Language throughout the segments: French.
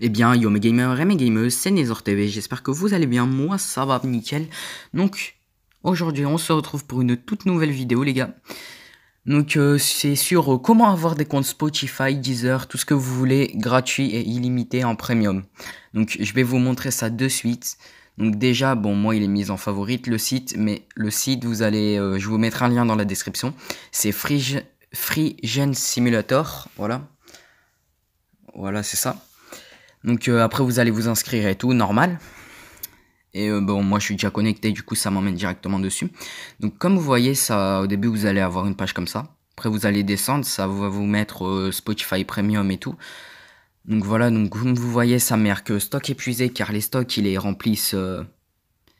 Eh bien, yo mes gamers et mes gameuses, c'est Nezor TV, j'espère que vous allez bien, moi ça va nickel. Donc, aujourd'hui on se retrouve pour une toute nouvelle vidéo les gars. Donc c'est sur comment avoir des comptes Spotify, Deezer, tout ce que vous voulez, gratuit et illimité en premium. Donc je vais vous montrer ça de suite. Donc déjà, bon moi il est mis en favorite le site, mais le site vous allez, je vous mettrai un lien dans la description. C'est Freegen Simulator, voilà c'est ça. Donc après vous allez vous inscrire et tout, normal. Et bon, moi je suis déjà connecté, du coup ça m'emmène directement dessus. Donc comme vous voyez, ça, au début vous allez avoir une page comme ça. Après vous allez descendre, ça va vous mettre Spotify Premium et tout. Donc voilà, donc comme vous voyez, ça marque stock épuisé car les stocks ils les remplissent. Je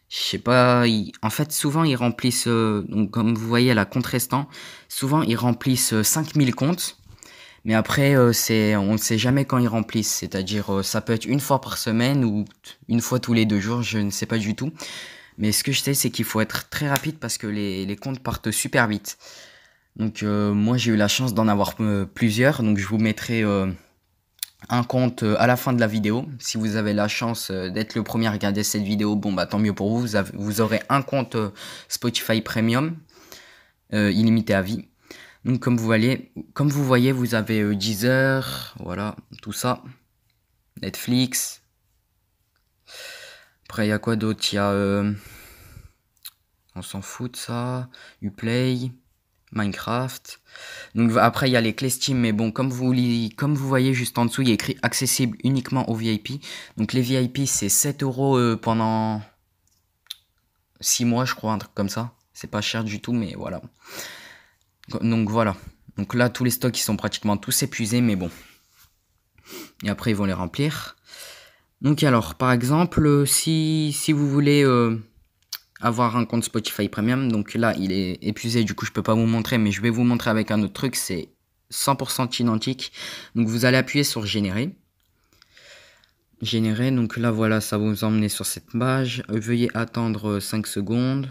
sais pas, en fait souvent ils remplissent, donc comme vous voyez la compte restant, souvent ils remplissent 5000 comptes. Mais après, on ne sait jamais quand ils remplissent. C'est-à-dire, ça peut être une fois par semaine ou une fois tous les 2 jours, je ne sais pas du tout. Mais ce que je sais, c'est qu'il faut être très rapide parce que les comptes partent super vite. Donc, moi, j'ai eu la chance d'en avoir plusieurs. Donc, je vous mettrai un compte à la fin de la vidéo. Si vous avez la chance d'être le premier à regarder cette vidéo, bon, bah tant mieux pour vous. Vous aurez un compte Spotify Premium, illimité à vie. Donc comme vous voyez, vous avez Deezer, voilà, tout ça, Netflix. Après il y a quoi d'autre? Il y a, on s'en fout de ça, Uplay, Minecraft. Donc après il y a les clés Steam, mais bon comme vous voyez juste en dessous, il y a écrit accessible uniquement aux VIP. Donc les VIP c'est 7 € pendant 6 mois, je crois, un truc comme ça. C'est pas cher du tout, mais voilà. Donc voilà. Donc là tous les stocks ils sont pratiquement tous épuisés, mais bon. Et après ils vont les remplir. Donc alors par exemple si vous voulez avoir un compte Spotify Premium, donc là il est épuisé, du coup je peux pas vous montrer, mais je vais vous montrer avec un autre truc, c'est 100% identique. Donc vous allez appuyer sur générer, donc là voilà, ça va vous emmener sur cette page. Veuillez attendre 5 secondes.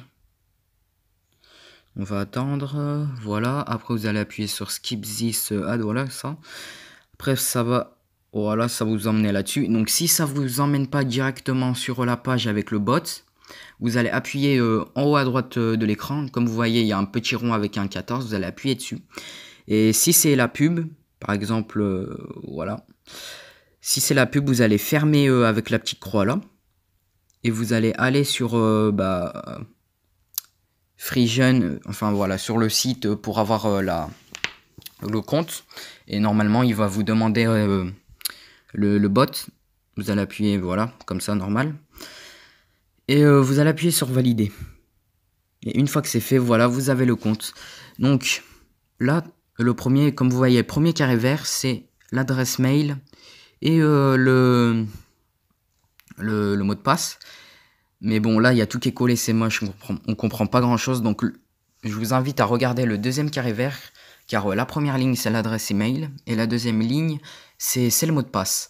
On va attendre, voilà. Après vous allez appuyer sur skip this ad, voilà ça. Après ça va, voilà, ça vous emmener là-dessus. Donc si ça vous emmène pas directement sur la page avec le bot, vous allez appuyer en haut à droite de l'écran. Comme vous voyez, il y a un petit rond avec un 14, vous allez appuyer dessus. Et si c'est la pub, par exemple, voilà. Si c'est la pub, vous allez fermer avec la petite croix là. Et vous allez aller sur Freegen, enfin voilà, sur le site pour avoir le compte. Et normalement, il va vous demander le bot. Vous allez appuyer, voilà, comme ça, normal. Et vous allez appuyer sur valider. Et une fois que c'est fait, voilà, vous avez le compte. Donc là, le premier, comme vous voyez, le premier carré vert, c'est l'adresse mail et le mot de passe. Mais bon, là, il y a tout qui est collé, c'est moche, on comprend pas grand chose. Donc je vous invite à regarder le deuxième carré vert, car la première ligne, c'est l'adresse email, et la deuxième ligne, c'est le mot de passe.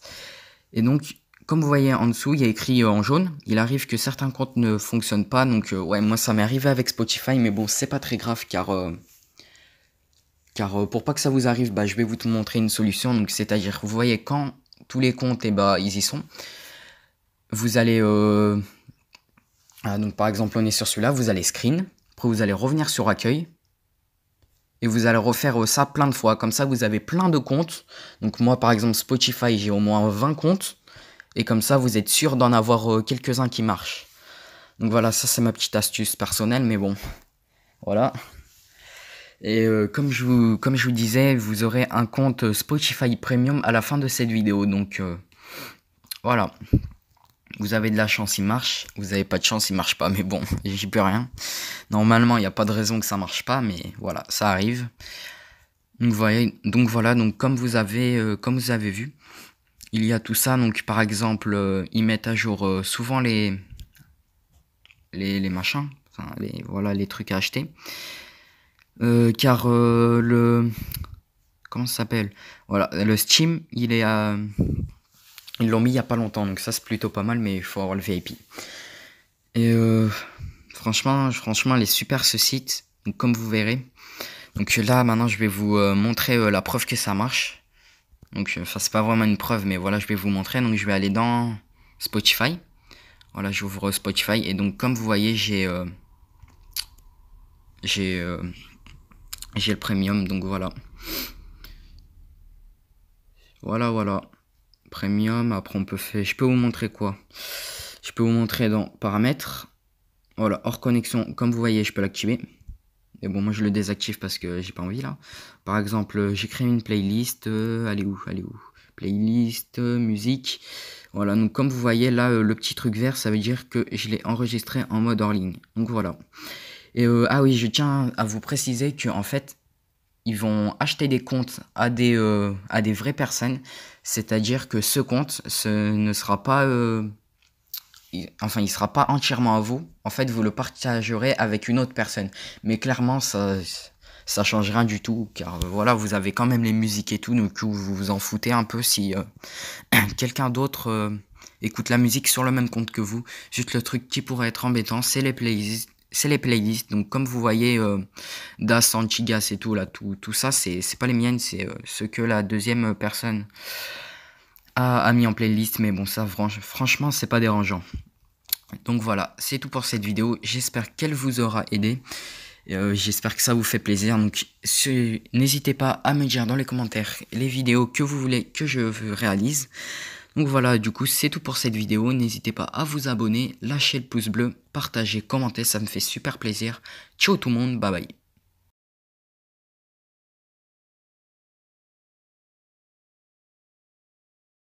Et donc, comme vous voyez en dessous, il y a écrit en jaune, il arrive que certains comptes ne fonctionnent pas, donc ouais, moi ça m'est arrivé avec Spotify, mais bon, c'est pas très grave, car pour pas que ça vous arrive, bah, je vais vous montrer une solution, donc c'est-à-dire, vous voyez, quand tous les comptes, ils y sont, vous allez, donc par exemple, on est sur celui-là, vous allez screen, après vous allez revenir sur accueil, et vous allez refaire ça plein de fois, comme ça vous avez plein de comptes. Donc moi par exemple Spotify, j'ai au moins 20 comptes, et comme ça vous êtes sûr d'en avoir quelques-uns qui marchent. Donc voilà, ça c'est ma petite astuce personnelle, mais bon, voilà. Et comme je vous disais, vous aurez un compte Spotify Premium à la fin de cette vidéo, donc voilà. Vous avez de la chance, il marche. Vous avez pas de chance, il marche pas. Mais bon, j'y peux rien. Normalement, il n'y a pas de raison que ça marche pas, mais voilà, ça arrive. Donc voilà, donc comme vous avez vu, il y a tout ça. Donc par exemple, ils mettent à jour souvent les machins, enfin, voilà, les trucs à acheter. Car comment ça s'appelle? Voilà, le Steam, ils l'ont mis il y a pas longtemps, donc ça c'est plutôt pas mal, mais il faut avoir le VIP. Et franchement, il est super ce site, donc, comme vous verrez. Donc là, maintenant, je vais vous montrer la preuve que ça marche. Donc, enfin, c'est pas vraiment une preuve, mais voilà, je vais vous montrer. Donc, je vais aller dans Spotify. Voilà, j'ouvre Spotify. Et donc, comme vous voyez, j'ai le premium. Donc, voilà. Voilà. Premium. Après, je peux vous montrer quoi? Je peux vous montrer dans paramètres. Voilà, hors connexion. Comme vous voyez, je peux l'activer. Et bon, moi, je le désactive parce que j'ai pas envie, là. Par exemple, j'ai créé une playlist. Elle est où? Playlist, musique. Voilà, donc comme vous voyez là, le petit truc vert, ça veut dire que je l'ai enregistré en mode hors ligne. Donc voilà. Et ah oui, je tiens à vous préciser que en fait, ils vont acheter des comptes à des vraies personnes. C'est-à-dire que ce compte, ce ne sera pas... enfin, il sera pas entièrement à vous. En fait, vous le partagerez avec une autre personne. Mais clairement, ça change rien du tout. Car voilà, vous avez quand même les musiques et tout. Donc, vous vous en foutez un peu si quelqu'un d'autre écoute la musique sur le même compte que vous. Juste le truc qui pourrait être embêtant, c'est les playlists. C'est les playlists. Donc, comme vous voyez, Das, Antigas et tout, là, tout ça, c'est pas les miennes. C'est ce que la deuxième personne a mis en playlist. Mais bon, ça, franchement, c'est pas dérangeant. Donc voilà, c'est tout pour cette vidéo. J'espère qu'elle vous aura aidé. J'espère que ça vous fait plaisir. Donc n'hésitez pas à me dire dans les commentaires les vidéos que vous voulez que je réalise. Donc voilà, du coup c'est tout pour cette vidéo. N'hésitez pas à vous abonner, lâcher le pouce bleu, partager, commenter, ça me fait super plaisir. Ciao tout le monde, bye bye.